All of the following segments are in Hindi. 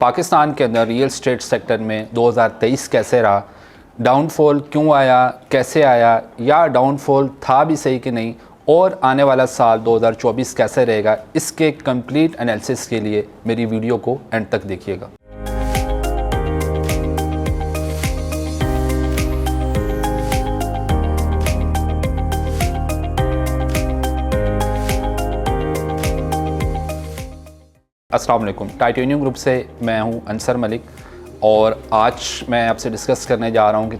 पाकिस्तान के अंदर रियल स्टेट सेक्टर में 2023 कैसे रहा, डाउनफॉल क्यों आया, कैसे आया, या डाउनफॉल था भी सही कि नहीं, और आने वाला साल 2024 कैसे रहेगा, इसके कंप्लीट एनालिसिस के लिए मेरी वीडियो को एंड तक देखिएगा। अस्सलाम वालेकुम। टाइटेनियम ग्रुप से मैं हूं अंसर मलिक और आज मैं आपसे डिस्कस करने जा रहा हूं कि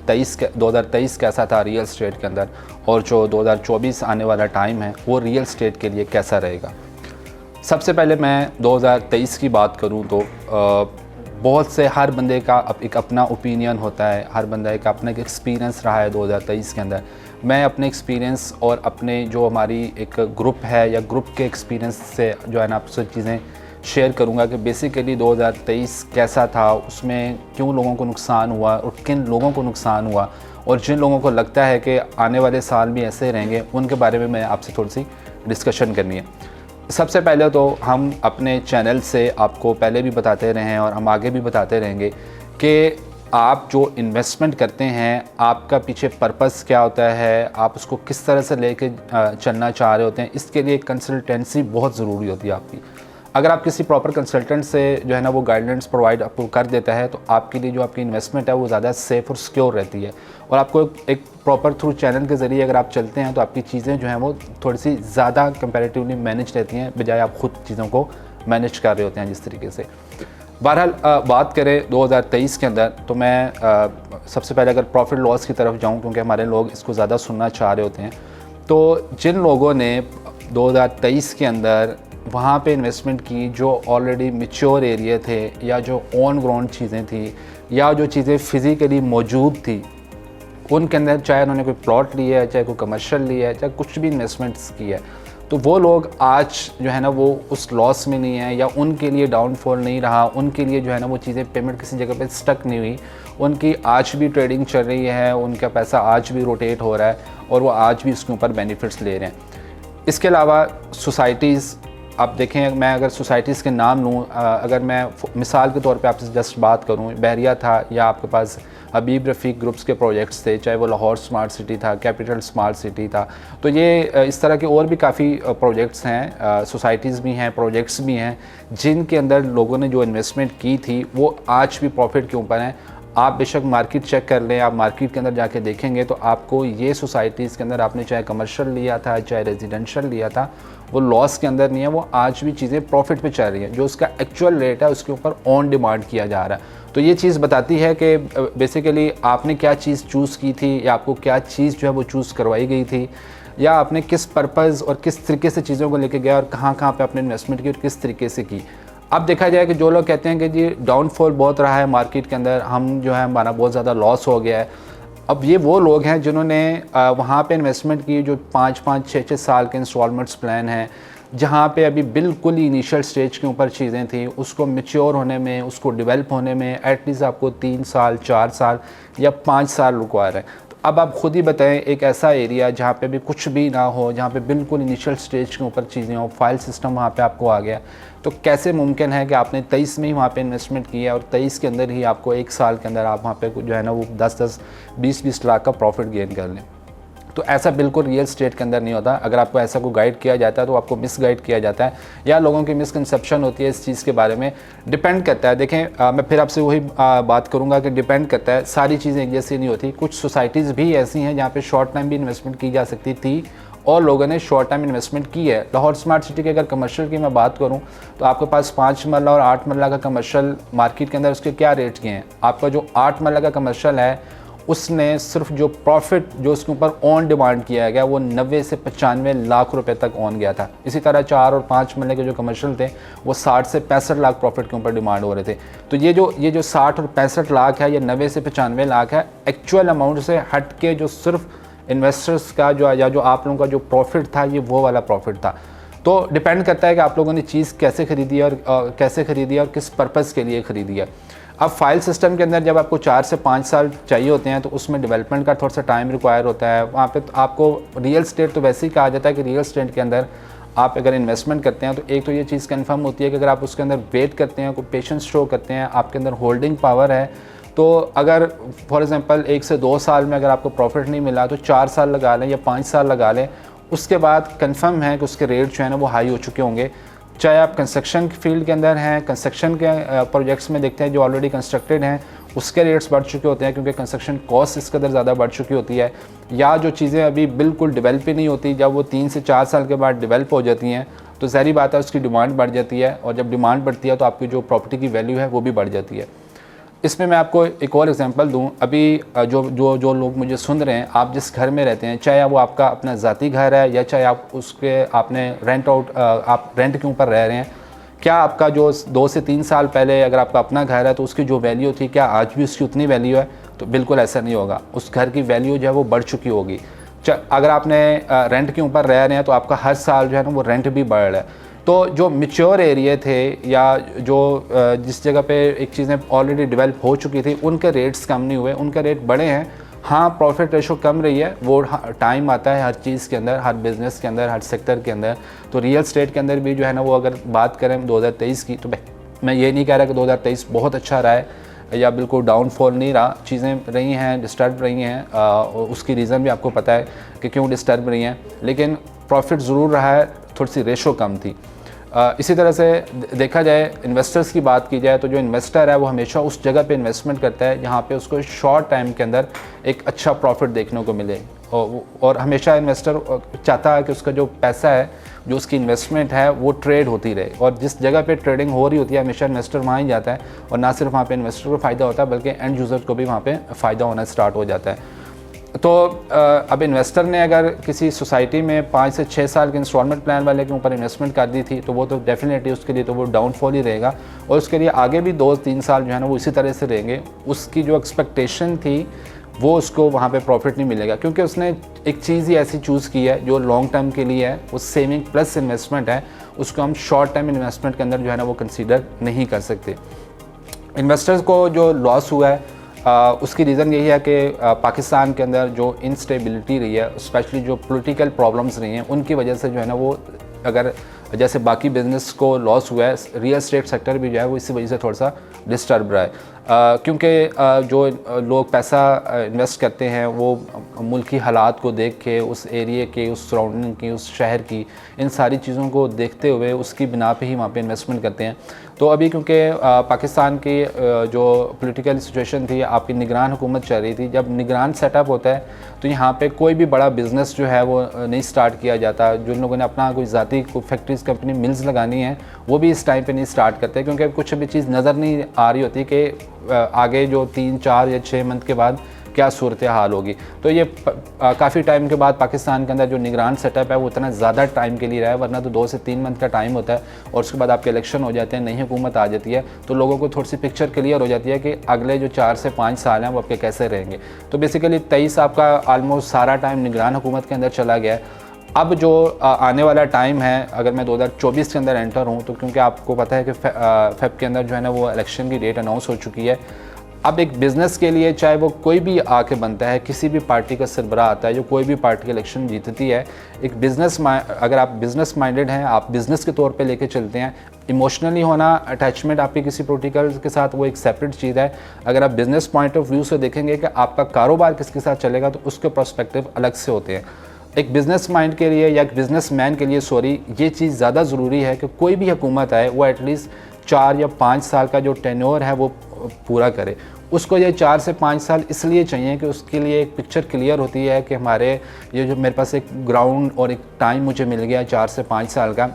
2023 कैसा था रियल स्टेट के अंदर, और जो 2024 आने वाला टाइम है वो रियल स्टेट के लिए कैसा रहेगा। सबसे पहले मैं 2023 की बात करूं तो बहुत से हर बंदे का एक अपना ओपिनियन होता है, हर बंदे का अपना एक एक्सपीरियंस रहा है 2023 के अंदर। मैं अपने एक्सपीरियंस और अपने जो हमारी एक ग्रुप है या ग्रुप के एक्सपीरियंस से जो है ना आपसे चीज़ें शेयर करूंगा कि बेसिकली 2023 कैसा था, उसमें क्यों लोगों को नुकसान हुआ और किन लोगों को नुकसान हुआ, और जिन लोगों को लगता है कि आने वाले साल भी ऐसे रहेंगे उनके बारे में मैं आपसे थोड़ी सी डिस्कशन करनी है। सबसे पहले तो हम अपने चैनल से आपको पहले भी बताते रहे हैं और हम आगे भी बताते रहेंगे कि आप जो इन्वेस्टमेंट करते हैं आपका पीछे पर्पस क्या होता है, आप उसको किस तरह से लेके चलना चाह रहे होते हैं। इसके लिए कंसल्टेंसी बहुत ज़रूरी होती है आपकी। अगर आप किसी प्रॉपर कंसल्टेंट से जो है ना वो गाइडेंस प्रोवाइड आपको कर देता है तो आपके लिए जो आपकी इन्वेस्टमेंट है वो ज़्यादा सेफ़ और सिक्योर रहती है, और आपको एक प्रॉपर थ्रू चैनल के ज़रिए अगर आप चलते हैं तो आपकी चीज़ें जो हैं वो थोड़ी सी ज़्यादा कंपैरेटिवली मैनेज रहती हैं, बजाय आप खुद चीज़ों को मैनेज कर रहे होते हैं जिस तरीके से। बहरहाल बात करें 2023 के अंदर तो मैं सबसे पहले अगर प्रॉफिट लॉस की तरफ जाऊँ, क्योंकि हमारे लोग इसको ज़्यादा सुनना चाह रहे होते हैं, तो जिन लोगों ने 2023 के अंदर वहाँ पे इन्वेस्टमेंट की जो ऑलरेडी मैच्योर एरिया थे, या जो ऑन ग्राउंड चीज़ें थी, या जो चीज़ें फ़िज़िकली मौजूद थी उनके अंदर, चाहे उन्होंने कोई प्लॉट लिया है, चाहे कोई कमर्शियल लिया है, चाहे कुछ भी इन्वेस्टमेंट्स की है, तो वो लोग आज जो है ना वो उस लॉस में नहीं है, या उनके लिए डाउनफॉल नहीं रहा, उनके लिए जो है ना वो चीज़ें पेमेंट किसी जगह पे स्टक नहीं हुई, उनकी आज भी ट्रेडिंग चल रही है, उनका पैसा आज भी रोटेट हो रहा है और वो आज भी उसके ऊपर बेनिफिट्स ले रहे हैं। इसके अलावा सोसाइटीज़ आप देखें, मैं अगर सोसाइटीज़ के नाम लूँ, अगर मैं मिसाल के तौर पे आपसे जस्ट बात करूँ, बहरिया था, या आपके पास हबीब रफ़ीक ग्रुप्स के प्रोजेक्ट्स थे, चाहे वो लाहौर स्मार्ट सिटी था, कैपिटल स्मार्ट सिटी था, तो ये इस तरह के और भी काफ़ी प्रोजेक्ट्स हैं, सोसाइटीज़ भी हैं, प्रोजेक्ट्स भी हैं, जिनके अंदर लोगों ने जो इन्वेस्टमेंट की थी वो आज भी प्रॉफिट के ऊपर हैं। आप बेशक मार्केट चेक कर लें, आप मार्केट के अंदर जाके देखेंगे तो आपको ये सोसाइटीज़ के अंदर आपने चाहे कमर्शियल लिया था, चाहे रेजिडेंशियल लिया था, वो लॉस के अंदर नहीं है, वो आज भी चीज़ें प्रॉफिट पे चल रही हैं। जो उसका एक्चुअल रेट है उसके ऊपर ऑन डिमांड किया जा रहा है। तो ये चीज़ बताती है कि बेसिकली आपने क्या चीज़ चूज़ की थी, या आपको क्या चीज़ जो है वो चूज़ करवाई गई थी, या आपने किस पर्पज़ और किस तरीके से चीज़ों को लेके गया, और कहाँ कहाँ पर आपने इन्वेस्टमेंट की और किस तरीके से की। अब देखा जाए कि जो लोग कहते हैं कि जी डाउनफॉल बहुत रहा है मार्केट के अंदर, हम जो है हमारा बहुत ज़्यादा लॉस हो गया है, अब ये वो लोग हैं जिन्होंने वहाँ पे इन्वेस्टमेंट की जो 5-5, 6-6 साल के इंस्टॉलमेंट्स प्लान हैं, जहाँ पे अभी बिल्कुल ही इनिशियल स्टेज के ऊपर चीज़ें थी, उसको मैच्योर होने में, उसको डेवलप होने में एटलीस्ट आपको 3 साल, 4 साल या 5 साल रिक्वायर है। तो अब आप खुद ही बताएं, एक ऐसा एरिया जहाँ पे भी कुछ भी ना हो, जहाँ पे बिल्कुल इनिशियल स्टेज के ऊपर चीज़ें हो, फाइल सिस्टम वहाँ पे आपको आ गया, तो कैसे मुमकिन है कि आपने 23 में ही वहाँ पे इन्वेस्टमेंट किया और 23 के अंदर ही आपको 1 साल के अंदर आप वहाँ पे जो है ना वो 10-10, 20-20 लाख का प्रॉफिट गेन कर लें। तो ऐसा बिल्कुल रियल स्टेट के अंदर नहीं होता। अगर आपको ऐसा को गाइड किया जाता है तो आपको मिस गाइड किया जाता है, या लोगों की मिसकंसेप्शन होती है इस चीज़ के बारे में। डिपेंड करता है, देखें मैं फिर आपसे वही बात करूँगा कि डिपेंड करता है, सारी चीज़ें एक जैसी नहीं होती। कुछ सोसाइटीज़ भी ऐसी हैं जहाँ पे शॉर्ट टाइम भी इन्वेस्टमेंट की जा सकती थी और लोगों ने शॉर्ट टाइम इन्वेस्टमेंट की है। लाहौर स्मार्ट सिटी के अगर कमर्शियल की मैं बात करूं तो आपके पास 5 मरला और 8 मरला का कमर्शियल मार्केट के अंदर उसके क्या रेट्स के हैं। आपका जो 8 मरला का कमर्शियल है उसने सिर्फ जो प्रॉफिट जो उसके ऊपर ऑन डिमांड किया गया वो 90 से 95 लाख रुपए तक ऑन गया था। इसी तरह 4 और 5 मरले के जो कमर्शियल थे वो 60 से 65 लाख प्रॉफिट के ऊपर डिमांड हो रहे थे। तो ये जो 60 और 65 लाख है, ये 90 से 95 लाख है एक्चुअल अमाउंट से हट के, जो सिर्फ इन्वेस्टर्स का जो आप लोगों का जो प्रॉफिट था ये वो वाला प्रॉफिट था। तो डिपेंड करता है कि आप लोगों ने चीज़ कैसे ख़रीदी है और किस पर्पज़ के लिए ख़रीदी है। अब फाइल सिस्टम के अंदर जब आपको 4 से 5 साल चाहिए होते हैं तो उसमें डेवलपमेंट का थोड़ा सा टाइम रिक्वायर होता है। वहाँ पे तो आपको रियल स्टेट तो वैसे ही कहा जाता है कि रियल स्टेट के अंदर आप अगर इन्वेस्टमेंट करते हैं तो एक तो ये चीज़ कंफर्म होती है कि अगर आप उसके अंदर वेट करते हैं, कोई पेशेंस शो करते हैं, आपके अंदर होल्डिंग पावर है, तो अगर फॉर एग्जांपल 1 से 2 साल में अगर आपको प्रॉफिट नहीं मिला तो 4 साल लगा लें या 5 साल लगा लें, उसके बाद कंफर्म है कि उसके रेट जो है ना वो हाई हो चुके होंगे। चाहे आप कंस्ट्रक्शन फील्ड के अंदर हैं, कंस्ट्रक्शन के प्रोजेक्ट्स में देखते हैं जो ऑलरेडी कंस्ट्रक्टेड हैं उसके रेट्स बढ़ चुके होते हैं क्योंकि कंस्ट्रक्शन कॉस्ट इस कदर ज़्यादा बढ़ चुकी होती है, या जो चीज़ें अभी बिल्कुल डेवलप ही नहीं होती, जब वो 3 से 4 साल के बाद डेवलप हो जाती हैं तो ज़ाहिर बात है उसकी डिमांड बढ़ जाती है, और जब डिमांड बढ़ती है तो आपकी जो प्रॉपर्टी की वैल्यू है वो भी बढ़ जाती है। इसमें मैं आपको एक और एग्जांपल दूं, अभी जो लोग मुझे सुन रहे हैं, आप जिस घर में रहते हैं, चाहे वो आपका अपना ज़ाती घर है या चाहे आप उसके आपने आप रेंट के ऊपर रह रहे हैं, क्या आपका जो 2 से 3 साल पहले अगर आपका अपना घर है तो उसकी जो वैल्यू थी क्या आज भी उसकी उतनी वैल्यू है? तो बिल्कुल ऐसा नहीं होगा, उस घर की वैल्यू जो है वो बढ़ चुकी होगी। अगर आपने रेंट के ऊपर रह रहे हैं तो आपका हर साल जो है ना वो रेंट भी बढ़ रहा है। तो जो मैच्योर एरिया थे या जो जिस जगह पे एक चीज़ें ऑलरेडी डेवलप हो चुकी थी उनके रेट्स कम नहीं हुए, उनके रेट बढ़े हैं। हाँ, प्रॉफिट रेशो कम रही है, वो टाइम आता है हर चीज़ के अंदर, हर बिज़नेस के अंदर, हर सेक्टर के अंदर। तो रियल एस्टेट के अंदर भी जो है ना वो अगर बात करें 2023 की, तो मैं ये नहीं कह रहा कि 2023 बहुत अच्छा रहा है या बिल्कुल डाउनफॉल नहीं रहा, चीज़ें रही हैं, डिस्टर्ब रही हैं, उसकी रीज़न भी आपको पता है कि क्यों डिस्टर्ब रही हैं, लेकिन प्रॉफिट ज़रूर रहा है, थोड़ी सी रेशो कम थी। इसी तरह से देखा जाए, इन्वेस्टर्स की बात की जाए तो जो इन्वेस्टर है वो हमेशा उस जगह पे इन्वेस्टमेंट करता है जहाँ पे उसको शॉर्ट टाइम के अंदर एक अच्छा प्रॉफिट देखने को मिले, और हमेशा इन्वेस्टर चाहता है कि उसका जो पैसा है, जो उसकी इन्वेस्टमेंट है वो ट्रेड होती रहे, और जिस जगह पे ट्रेडिंग हो रही होती है हमेशा इन्वेस्टर वहाँ ही जाता है, और ना सिर्फ वहाँ पे इन्वेस्टर को फ़ायदा होता है बल्कि एंड यूज़र को भी वहाँ पे फ़ायदा होना स्टार्ट हो जाता है। तो अब इन्वेस्टर ने अगर किसी सोसाइटी में 5 से 6 साल के इंस्टॉलमेंट प्लान वाले के ऊपर इन्वेस्टमेंट कर दी थी तो वो तो डेफिनेटली उसके लिए तो वो डाउनफॉल ही रहेगा, और उसके लिए आगे भी 2-3 साल जो है ना वो इसी तरह से रहेंगे। उसकी जो एक्सपेक्टेशन थी वो उसको वहाँ पे प्रॉफिट नहीं मिलेगा, क्योंकि उसने एक चीज़ ही ऐसी चूज़ की है जो लॉन्ग टर्म के लिए है, वो सेविंग प्लस इन्वेस्टमेंट है, उसको हम शॉर्ट टर्म इन्वेस्टमेंट के अंदर जो है ना वो कंसीडर नहीं कर सकते। इन्वेस्टर्स को जो लॉस हुआ है उसकी रीज़न यही है कि पाकिस्तान के अंदर जो इंस्टेबिलिटी रही है, स्पेशली जो पॉलिटिकल प्रॉब्लम्स रही हैं, उनकी वजह से जो है ना वो, अगर जैसे बाकी बिजनेस को लॉस हुआ है, रियल एस्टेट सेक्टर भी जो है वो इसी वजह से थोड़ा सा डिस्टर्ब रहा है, क्योंकि जो लोग पैसा इन्वेस्ट करते हैं वो मुल्क की हालात को देख के, उस एरिए के, उस सराउंडिंग की, उस शहर की, इन सारी चीज़ों को देखते हुए उसकी बिना पे ही वहाँ पे इन्वेस्टमेंट करते हैं। तो अभी क्योंकि पाकिस्तान की जो पॉलिटिकल सिचुएशन थी, आपकी निगरान हुकूमत चल रही थी, जब निगरान सेटअप होता है तो यहाँ पे कोई भी बड़ा बिज़नेस जो है वो नहीं स्टार्ट किया जाता। जो लोगों ने अपना कोई ज़ाती कोई फैक्ट्रीज, कंपनी, मिल्स लगानी है वो भी इस टाइम पे नहीं स्टार्ट करते, क्योंकि कुछ भी चीज़ नज़र नहीं आ रही होती कि आगे जो 3, 4 या 6 मंथ के बाद क्या सूरत हाल होगी। तो ये काफ़ी टाइम के बाद पाकिस्तान के अंदर जो निगरान सेटअप है वो इतना ज़्यादा टाइम के लिए रहा है, वरना तो 2 से 3 मंथ का टाइम होता है, और उसके बाद आपके इलेक्शन हो जाते हैं, नई हुकूमत आ जाती है, तो लोगों को थोड़ी सी पिक्चर क्लियर हो जाती है कि अगले जो 4 से 5 साल हैं वो आपके कैसे रहेंगे। तो बेसिकली 23 आपका ऑलमोस्ट सारा टाइम निगरान हुकूमत के अंदर चला गया है। अब जो आने वाला टाइम है, अगर मैं 2024 के अंदर एंटर हूँ तो क्योंकि आपको पता है कि फेब के अंदर जो है ना वो इलेक्शन की डेट अनाउंस हो चुकी है। अब एक बिज़नेस के लिए, चाहे वो कोई भी आके बनता है, किसी भी पार्टी का सरबराह आता है, जो कोई भी पार्टी इलेक्शन जीतती है, एक अगर आप बिज़नेस माइंडेड हैं, आप बिज़नेस के तौर पे लेके चलते हैं, इमोशनली होना, अटैचमेंट आपकी किसी पॉलिटिकल के साथ वो एक सेपरेट चीज़ है। अगर आप बिज़नेस पॉइंट ऑफ व्यू से देखेंगे कि आपका कारोबार किसके साथ चलेगा तो उसके पर्सपेक्टिव अलग से होते हैं। एक बिज़नेस माइंड के लिए या एक बिज़नेस मैन के लिए ये चीज़ ज़्यादा ज़रूरी है कि कोई भी हुकूमत आए वो एटलीस्ट 4 या 5 साल का जो टेन्योर है वो पूरा करे। उसको ये 4 से 5 साल इसलिए चाहिए कि उसके लिए एक पिक्चर क्लियर होती है कि ये जो मेरे पास एक ग्राउंड और एक टाइम मुझे मिल गया 4 से 5 साल का,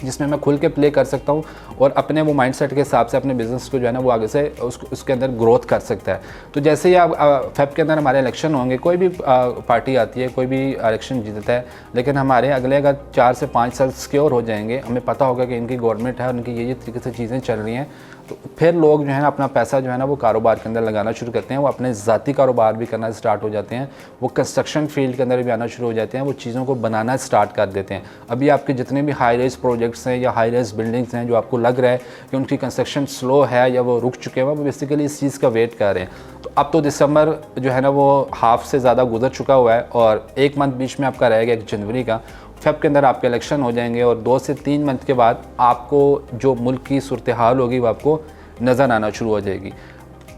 जिसमें मैं खुल के प्ले कर सकता हूँ और अपने वो माइंडसेट के हिसाब से अपने बिज़नेस को जो है ना वो आगे से उसके अंदर ग्रोथ कर सकता है। तो जैसे ही आप फेब के अंदर हमारे इलेक्शन होंगे, कोई भी पार्टी आती है, कोई भी इलेक्शन जीतता है, लेकिन हमारे अगले अगर 4 से 5 साल सिक्योर हो जाएंगे, हमें पता होगा कि इनकी गवर्नमेंट है और इनकी ये तरीके से चीज़ें चल रही हैं, तो फिर लोग जो है ना अपना पैसा जो है ना वो कारोबार के अंदर लगाना शुरू करते हैं। वो अपने ज़ाती कारोबार भी करना स्टार्ट हो जाते हैं, वो कंस्ट्रक्शन फील्ड के अंदर भी आना शुरू हो जाते हैं, वो चीज़ों को बनाना स्टार्ट कर देते हैं। अभी आपके जितने भी हाई राइज प्रोजेक्ट्स हैं या हाई राइज बिल्डिंग्स हैं जो आपको लग रहा है कि उनकी कंस्ट्रक्शन स्लो है या वो रुक चुके हैं, वो बेसिकली इस चीज़ का वेट कर रहे हैं। तो अब तो दिसंबर जो है ना वो हाफ से ज़्यादा गुजर चुका हुआ है और 1 मंथ बीच में आपका रहेगा 1 जनवरी का। फेब के अंदर आपके इलेक्शन हो जाएंगे और 2 से 3 मंथ के बाद आपको जो मुल्क की सूरत हाल होगी वो आपको नज़र आना शुरू हो जाएगी।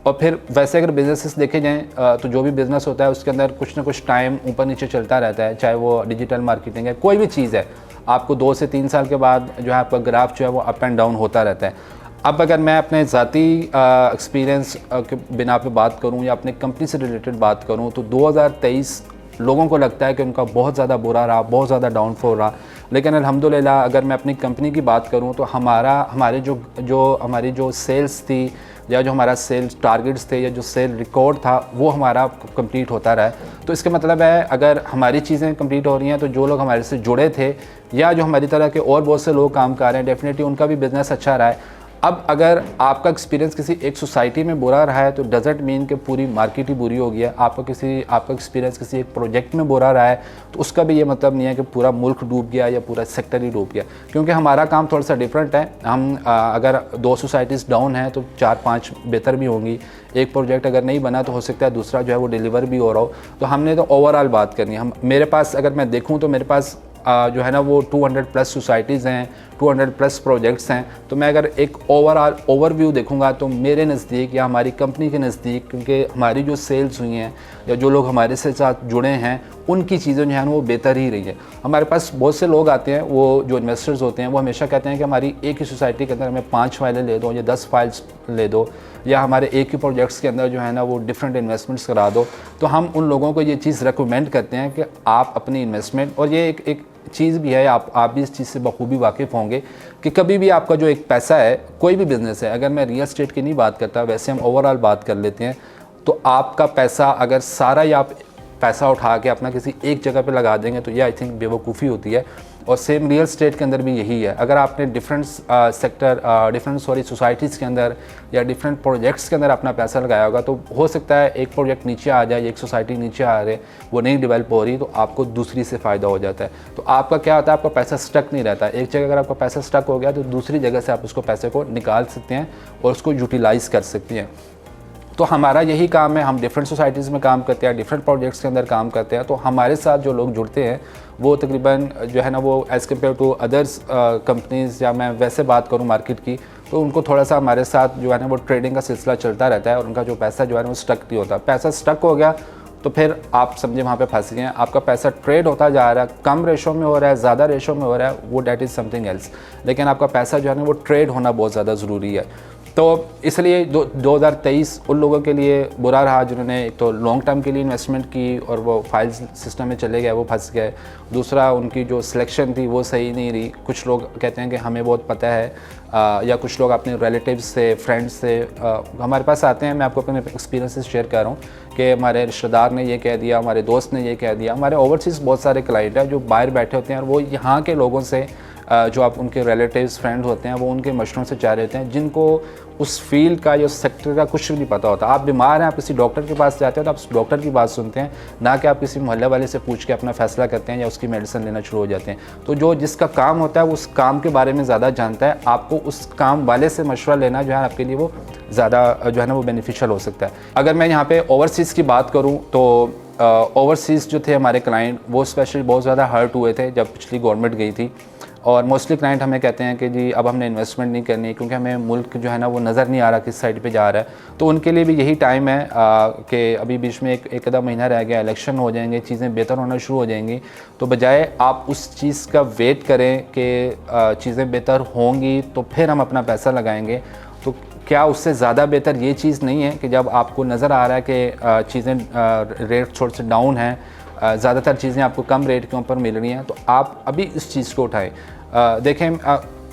और फिर वैसे अगर बिज़नेसेस देखे जाएँ तो जो भी बिज़नेस होता है उसके अंदर कुछ ना कुछ टाइम ऊपर नीचे चलता रहता है, चाहे वो डिजिटल मार्केटिंग है, कोई भी चीज़ है, आपको 2 से 3 साल के बाद जो है आपका ग्राफ जो है वो अप एंड डाउन होता रहता है। अब अगर मैं अपने ज़ाती एक्सपीरियंस के बिना पे बात करूं या अपने कंपनी से रिलेटेड बात करूं तो 2023 लोगों को लगता है कि उनका बहुत ज़्यादा बुरा रहा, बहुत ज़्यादा डाउनफॉल रहा, लेकिन अल्हम्दुलिल्लाह अगर मैं अपनी कंपनी की बात करूं तो हमारी जो सेल्स थी या जो हमारा सेल्स टारगेट्स थे या जो सेल रिकॉर्ड था वो हमारा कंप्लीट होता रहा है। तो इसका मतलब है अगर हमारी चीज़ें कंप्लीट हो रही हैं तो जो लोग हमारे से जुड़े थे या जो हमारी तरह के और बहुत से लोग काम कर रहे हैं डेफिनेटली उनका भी बिज़नेस अच्छा रहा है। अब अगर आपका एक्सपीरियंस किसी एक सोसाइटी में बुरा रहा है तो डजेंट मीन कि पूरी मार्केट ही बुरी हो गई है। आपका एक्सपीरियंस किसी एक प्रोजेक्ट में बुरा रहा है तो उसका भी ये मतलब नहीं है कि पूरा मुल्क डूब गया या पूरा सेक्टर ही डूब गया, क्योंकि हमारा काम थोड़ा सा डिफरेंट है। हम अगर 2 सोसाइटीज़ डाउन हैं तो 4-5 बेहतर भी होंगी। एक प्रोजेक्ट अगर नहीं बना तो हो सकता है दूसरा जो है वो डिलीवर भी हो रहा हो। तो हमने तो ओवरऑल बात करनी है। मेरे पास अगर मैं देखूँ तो मेरे पास जो है ना वो 200 प्लस सोसाइटीज़ हैं, 200 प्लस प्रोजेक्ट्स हैं। तो मैं अगर एक ओवरऑल ओवरव्यू देखूंगा तो मेरे नज़दीक या हमारी कंपनी के नज़दीक, क्योंकि हमारी जो सेल्स हुई हैं या जो लोग हमारे से साथ जुड़े हैं उनकी चीज़ें जो है ना वो बेहतर ही रही है। हमारे पास बहुत से लोग आते हैं, वो जो इन्वेस्टर्स होते हैं वो हमेशा कहते हैं कि हमारी एक ही सोसाइटी के अंदर हमें 5 फाइलें ले दो या 10 फाइल्स ले दो, या हमारे एक ही प्रोजेक्ट्स के अंदर जो है ना वो डिफरेंट इन्वेस्टमेंट्स करा दो। तो हम उन लोगों को ये चीज़ रिकमेंड करते हैं कि आप अपनी इन्वेस्टमेंट, और ये एक चीज़ भी है, आप भी इस चीज़ से बखूबी वाकिफ़ होंगे कि कभी भी आपका जो एक पैसा है, कोई भी बिज़नेस है, अगर मैं रियल एस्टेट की नहीं बात करता, वैसे हम ओवरऑल बात कर लेते हैं, तो आपका पैसा अगर सारा या आप पैसा उठा के अपना किसी एक जगह पे लगा देंगे तो ये आई थिंक बेवकूफ़ी होती है। और सेम रियल एस्टेट के अंदर भी यही है। अगर आपने डिफरेंट सोसाइटीज़ के अंदर या डिफरेंट प्रोजेक्ट्स के अंदर अपना पैसा लगाया होगा तो हो सकता है एक प्रोजेक्ट नीचे आ जाए, एक सोसाइटी नीचे आ रहे, वो नहीं डेवलप हो रही, तो आपको दूसरी से फ़ायदा हो जाता है। तो आपका क्या होता है, आपका पैसा स्टक नहीं रहता। एक जगह अगर आपका पैसा स्टक हो गया तो दूसरी जगह से आप उसको पैसे को निकाल सकते हैं और उसको यूटिलाइज़ कर सकते हैं। तो हमारा यही काम है, हम डिफरेंट सोसाइटीज़ में काम करते हैं, डिफरेंट प्रोजेक्ट्स के अंदर काम करते हैं। तो हमारे साथ जो लोग जुड़ते हैं वो तकरीबन जो है ना वो as compare to others companies, या मैं वैसे बात करूँ मार्केट की, तो उनको थोड़ा सा हमारे साथ जो है ना वो ट्रेडिंग का सिलसिला चलता रहता है और उनका जो पैसा जो है ना वो स्टक नहीं होता। पैसा स्टक हो गया तो फिर आप समझे वहाँ पे फंस गए हैं। आपका पैसा ट्रेड होता जा रहा है, कम रेशो में हो रहा है, ज़्यादा रेशो में हो रहा है, वो डैट इज़ समथिंग एल्स, लेकिन आपका पैसा जो है ना वो ट्रेड होना बहुत ज़्यादा ज़रूरी है। तो इसलिए 2023 उन लोगों के लिए बुरा रहा जिन्होंने एक तो लॉन्ग टर्म के लिए इन्वेस्टमेंट की और वो फाइल्स सिस्टम में चले गए, वो फंस गए। दूसरा, उनकी जो सिलेक्शन थी वो सही नहीं रही। कुछ लोग कहते हैं कि हमें बहुत पता है, या कुछ लोग अपने रिलेटिव्स से, फ्रेंड्स से हमारे पास आते हैं। मैं आपको अपने एक्सपीरियंसेस शेयर कर रहा हूँ कि हमारे रिश्तेदार ने ये कह दिया, हमारे दोस्त ने ये कह दिया। हमारे ओवरसीज़ बहुत सारे क्लाइंट हैं जो बाहर बैठे होते हैं और वो यहाँ के लोगों से, जो आप उनके रिलेटिव्स फ्रेंड होते हैं, वो उनके मशवरों से चाह रहे होते हैं जिनको उस फील्ड का या उस सेक्टर का कुछ भी नहीं पता होता। आप बीमार हैं, आप किसी डॉक्टर के पास जाते हैं तो आप उस डॉक्टर की बात सुनते हैं, ना कि आप किसी मोहल्ले वाले से पूछ के अपना फ़ैसला करते हैं या उसकी मेडिसिन लेना शुरू हो जाते हैं। तो जो जिसका काम होता है वो उस काम के बारे में ज़्यादा जानता है। आपको उस काम वाले से मशवरा लेना जो है आपके लिए वो ज़्यादा जो है ना वो बेनिफिशियल हो सकता है। अगर मैं यहाँ पे ओवरसीज़ की बात करूँ तो ओवरसीज़ जो थे हमारे क्लाइंट, वो स्पेशली बहुत ज़्यादा हर्ट हुए थे जब पिछली गवर्नमेंट गई थी। और मोस्टली क्लाइंट हमें कहते हैं कि जी अब हमने इन्वेस्टमेंट नहीं करनी क्योंकि हमें मुल्क जो है ना वो नज़र नहीं आ रहा किस साइड पे जा रहा है। तो उनके लिए भी यही टाइम है कि अभी बीच में एक आधा महीना रह गया, इलेक्शन हो जाएंगे, चीज़ें बेहतर होना शुरू हो जाएंगी। तो बजाय आप उस चीज़ का वेट करें कि चीज़ें बेहतर होंगी तो फिर हम अपना पैसा लगाएंगे, तो क्या उससे ज़्यादा बेहतर ये चीज़ नहीं है कि जब आपको नज़र आ रहा है कि चीज़ें रेट थोड़े से डाउन हैं, ज़्यादातर चीज़ें आपको कम रेट के ऊपर मिल रही हैं, तो आप अभी इस चीज़ को उठाएं। देखें,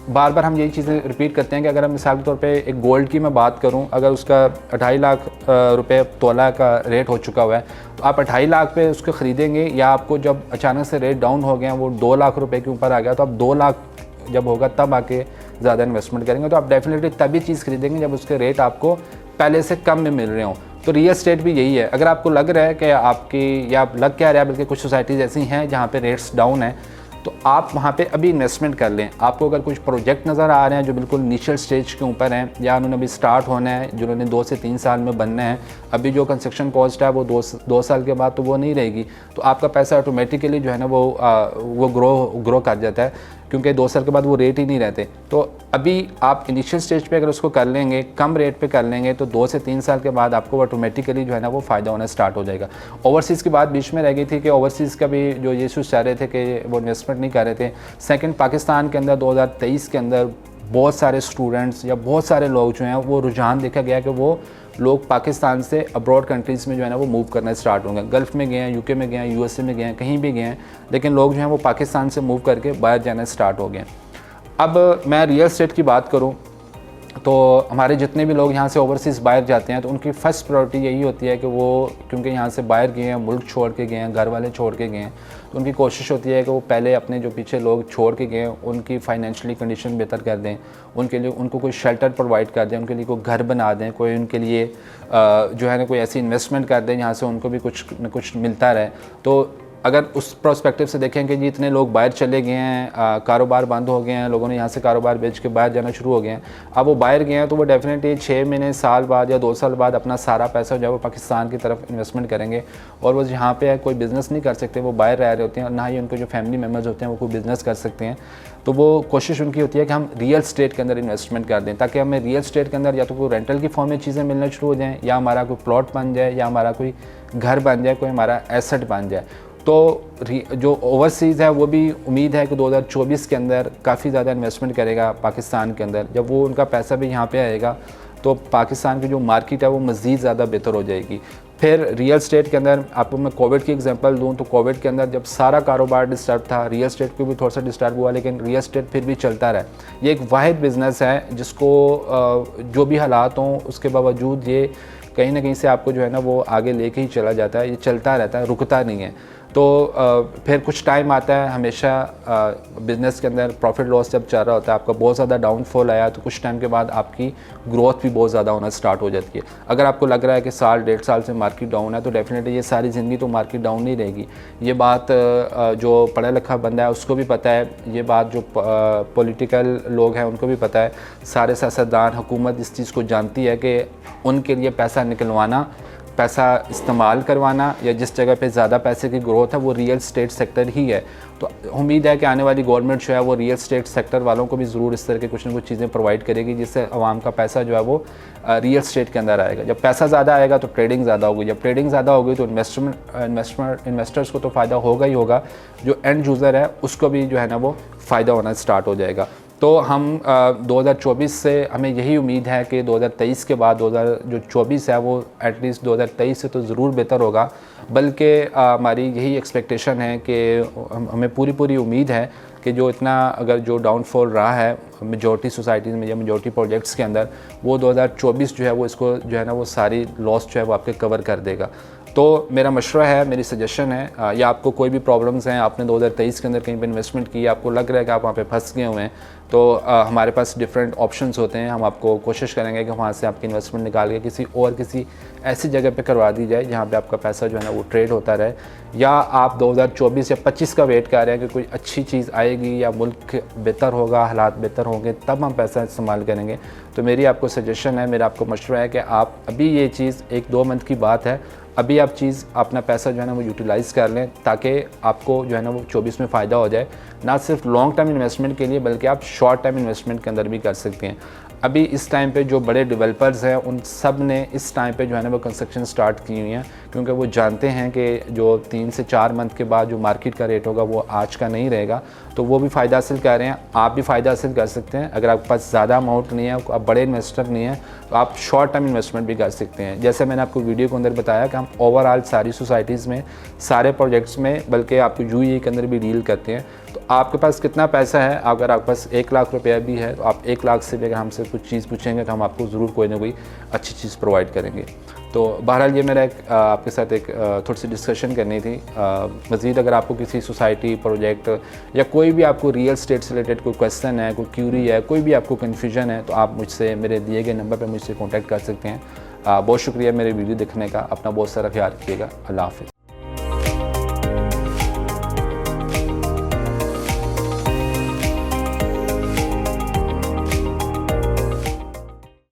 बार बार हम यही चीज़ें रिपीट करते हैं कि अगर हम मिसाल के तौर पे एक गोल्ड की मैं बात करूं, अगर उसका 2.5 लाख रुपए तोला का रेट हो चुका हुआ है तो आप 2.5 लाख पे उसको ख़रीदेंगे, या आपको जब अचानक से रेट डाउन हो गया, वो 2 लाख रुपए के ऊपर आ गया, तो आप 2 लाख जब होगा तब आके ज़्यादा इन्वेस्टमेंट करेंगे। तो आप डेफिनेटली तभी चीज़ खरीदेंगे जब उसके रेट आपको पहले से कम में मिल रहे हों। तो रियल एस्टेट भी यही है। अगर आपको लग रहा है कि आपकी, या लग क्या रहा है बल्कि कुछ सोसाइटीज़ ऐसी हैं जहाँ पे रेट्स डाउन हैं, तो तो आप वहाँ पे अभी इन्वेस्टमेंट कर लें। आपको अगर कुछ प्रोजेक्ट नज़र आ रहे हैं जो बिल्कुल इनिशियल स्टेज के ऊपर हैं या उन्होंने अभी स्टार्ट होना है, जिन्होंने 2 से 3 साल में बनना है, अभी जो कंस्ट्रक्शन कॉस्ट है वो 2 साल के बाद तो वो नहीं रहेगी, तो आपका पैसा ऑटोमेटिकली जो है ना वो ग्रो कर जाता है, क्योंकि 2 साल के बाद वो रेट ही नहीं रहते। तो अभी आप इनिशियल स्टेज पे अगर उसको कर लेंगे, कम रेट पे कर लेंगे, तो 2 से 3 साल के बाद आपको ऑटोमेटिकली जो है ना वो फ़ायदा होना स्टार्ट हो जाएगा। ओवरसीज़ की बात बीच में रह गई थी कि ओवरसीज़ का भी जो ये इशूज़ चाह रहे थे कि वो इन्वेस्टमेंट नहीं कर रहे थे। सेकंड, पाकिस्तान के अंदर 2023 के अंदर बहुत सारे स्टूडेंट्स या बहुत सारे लोग जो हैं वो रुझान देखा गया कि वो लोग पाकिस्तान से अब्रॉड कंट्रीज़ में जो है ना वो मूव करना स्टार्ट होंगे। गल्फ़ में गए हैं, यूके में गए हैं, यूएसए में गए हैं, कहीं भी गए हैं, लेकिन लोग जो हैं वो पाकिस्तान से मूव करके बाहर जाना स्टार्ट हो गए हैं। अब मैं रियल एस्टेट की बात करूं तो हमारे जितने भी लोग यहाँ से ओवरसीज़ बाहर जाते हैं तो उनकी फ़र्स्ट प्रायोरिटी यही होती है कि वो, क्योंकि यहाँ से बाहर गए हैं, मुल्क छोड़ के गए हैं, घर वाले छोड़ के गए हैं, तो उनकी कोशिश होती है कि वो पहले अपने जो पीछे लोग छोड़ के गए हैं उनकी फ़ाइनेंशियली कंडीशन बेहतर कर दें, उनके लिए उनको कोई शेल्टर प्रोवाइड कर दें, उनके लिए कोई घर बना दें, कोई उनके लिए जो है ना कोई ऐसी इन्वेस्टमेंट कर दें जहाँ से उनको भी कुछ न कुछ मिलता रहे। तो अगर उस प्रोस्पेक्टिव से देखें कि जी इतने लोग बाहर चले गए हैं, कारोबार बंद हो गए हैं, लोगों ने यहाँ से कारोबार बेच के बाहर जाना शुरू हो गए हैं, अब वो बाहर गए हैं तो वो डेफिनेटली 6 महीने, साल बाद या 2 साल बाद अपना सारा पैसा जो है वो पाकिस्तान की तरफ इन्वेस्टमेंट करेंगे, और वो यहाँ पे कोई बिज़नेस नहीं कर सकते, वो बाहर रह रहे होते हैं, और ना ही उनको जो फैमिली मेम्बर्स होते हैं वो कोई बिज़नेस कर सकते हैं। तो वो कोशिश उनकी होती है कि हम रियल स्टेट के अंदर इन्वेस्टमेंट कर दें, ताकि हमें रियल स्टेट के अंदर या तो कोई रेंटल की फॉर्म में चीज़ें मिलना शुरू हो जाएँ, या हमारा कोई प्लॉट बन जाए, या हमारा कोई घर बन जाए, कोई हमारा एसेट बन जाए। तो जो ओवरसीज़ है वो भी उम्मीद है कि 2024 के अंदर काफ़ी ज़्यादा इन्वेस्टमेंट करेगा पाकिस्तान के अंदर। जब वो उनका पैसा भी यहाँ पे आएगा तो पाकिस्तान की जो मार्केट है वो मज़ीद ज़्यादा बेहतर हो जाएगी। फिर रियल स्टेट के अंदर आपको मैं कोविड की एग्जांपल दूं तो कोविड के अंदर जब सारा कारोबार डिस्टर्ब था, रियल स्टेट को भी थोड़ा सा डिस्टर्ब हुआ, लेकिन रियल स्टेट फिर भी चलता रहा। ये एक वाहिद बिज़नेस है जिसको जो भी हालात हों उसके बावजूद ये कहीं ना कहीं से आपको जो है ना वो आगे लेके ही चला जाता है, ये चलता रहता है, रुकता नहीं है। तो फिर कुछ टाइम आता है, हमेशा बिज़नेस के अंदर प्रॉफिट लॉस जब चल रहा होता है, आपका बहुत ज़्यादा डाउनफॉल आया तो कुछ टाइम के बाद आपकी ग्रोथ भी बहुत ज़्यादा होना स्टार्ट हो जाती है। अगर आपको लग रहा है कि साल 1.5 साल से मार्केट डाउन है तो डेफिनेटली ये सारी ज़िंदगी तो मार्केट डाउन नहीं रहेगी। ये बात जो पढ़ा लिखा बंदा है उसको भी पता है, ये बात जो पॉलिटिकल लोग हैं उनको भी पता है, सारे सियासतदान, हुकूमत इस चीज़ को जानती है कि उनके लिए पैसा निकलवाना, पैसा इस्तेमाल करवाना या जिस जगह पे ज़्यादा पैसे की ग्रोथ है वो रियल स्टेट सेक्टर ही है। तो उम्मीद है कि आने वाली गवर्नमेंट जो है वो रियल स्टेट सेक्टर वालों को भी ज़रूर इस तरह के कुछ ना कुछ चीज़ें प्रोवाइड करेगी जिससे आवाम का पैसा जो है वो रियल स्टेट के अंदर आएगा। जब पैसा ज़्यादा आएगा तो ट्रेडिंग ज़्यादा होगी, जब ट्रेडिंग ज़्यादा होगी तो इन्वेस्टर्स को तो फ़ायदा होगा ही होगा, जो एंड यूज़र है उसको भी जो है ना वो फ़ायदा होना स्टार्ट हो जाएगा। तो हम 2024 से हमें यही उम्मीद है कि 2023 के बाद 2024 है वो एटलीस्ट 2023 से तो ज़रूर बेहतर होगा, बल्कि हमारी यही एक्सपेक्टेशन है कि हमें पूरी उम्मीद है कि जो इतना अगर जो डाउनफॉल रहा है मेजॉरिटी सोसाइटीज़ में या मेजॉरिटी प्रोजेक्ट्स के अंदर, वो 2024 जो है वो इसको जो है ना वो सारी लॉस जो है वो आपके कवर कर देगा। तो मेरा मशवरा है, मेरी सजेशन है, या आपको कोई भी प्रॉब्लम्स हैं, आपने 2023 के अंदर कहीं पे इन्वेस्टमेंट की, आपको लग रहा है कि आप वहाँ पे फंस गए हुए हैं, तो हमारे पास डिफरेंट ऑप्शंस होते हैं। हम आपको कोशिश करेंगे कि वहाँ से आपकी इन्वेस्टमेंट निकाल के किसी ऐसी जगह पे करवा दी जाए जहाँ पे आपका पैसा जो है ना वो ट्रेड होता रहे। या आप 2024 या 25 का वेट कर रहे हैं कि कोई अच्छी चीज़ आएगी या मुल्क बेहतर होगा, हालात बेहतर होंगे, तब हम पैसा इस्तेमाल करेंगे। तो मेरी आपको सजेशन है, मेरा आपको मशवरा है कि आप अभी ये चीज़ 1-2 मंथ की बात है, अभी आप अपना पैसा जो है ना वो यूटिलाइज़ कर लें ताकि आपको जो है ना वो 24 में फ़ायदा हो जाए, ना सिर्फ लॉन्ग टर्म इन्वेस्टमेंट के लिए बल्कि आप शॉर्ट टर्म इन्वेस्टमेंट के अंदर भी कर सकते हैं। अभी इस टाइम पे जो बड़े डेवलपर्स हैं उन सब ने इस टाइम पे जो है ना वो कंस्ट्रक्शन स्टार्ट की हुई हैं, क्योंकि वो जानते हैं कि जो 3 से 4 मंथ के बाद जो मार्केट का रेट होगा वो आज का नहीं रहेगा, तो वो भी फ़ायदा हासिल कर रहे हैं, आप भी फ़ायदा हासिल कर सकते हैं। अगर आपके पास ज़्यादा अमाउंट नहीं है, आप बड़े इन्वेस्टर नहीं हैं, तो आप शॉर्ट टर्म इन्वेस्टमेंट भी कर सकते हैं। जैसे मैंने आपको वीडियो के अंदर बताया कि हम ओवरऑल सारी सोसाइटीज़ में, सारे प्रोजेक्ट्स में, बल्कि आपको यूएई के अंदर भी डील करते हैं। तो आपके पास कितना पैसा है, अगर आपके पास 1 लाख रुपया भी है तो आप 1 लाख से भी अगर हमसे कुछ चीज़ पूछेंगे तो हम आपको ज़रूर कोई ना कोई अच्छी चीज़ प्रोवाइड करेंगे। तो बहरहाल ये मेरा आपके साथ एक थोड़ी सी डिस्कशन करनी थी। मज़ीद अगर आपको किसी सोसाइटी, प्रोजेक्ट या कोई भी आपको रियल स्टेट से रिलेटेड कोई क्वेश्चन है, कोई क्यूरी है, कोई भी आपको कन्फ्यूजन है, तो आप मुझसे मेरे दिए गए नंबर पर मुझसे कॉन्टैक्ट कर सकते हैं। बहुत शुक्रिया मेरे वीडियो देखने का। अपना बहुत सारा ख्याल रखिएगा। अल्लाह हाफ़िज़।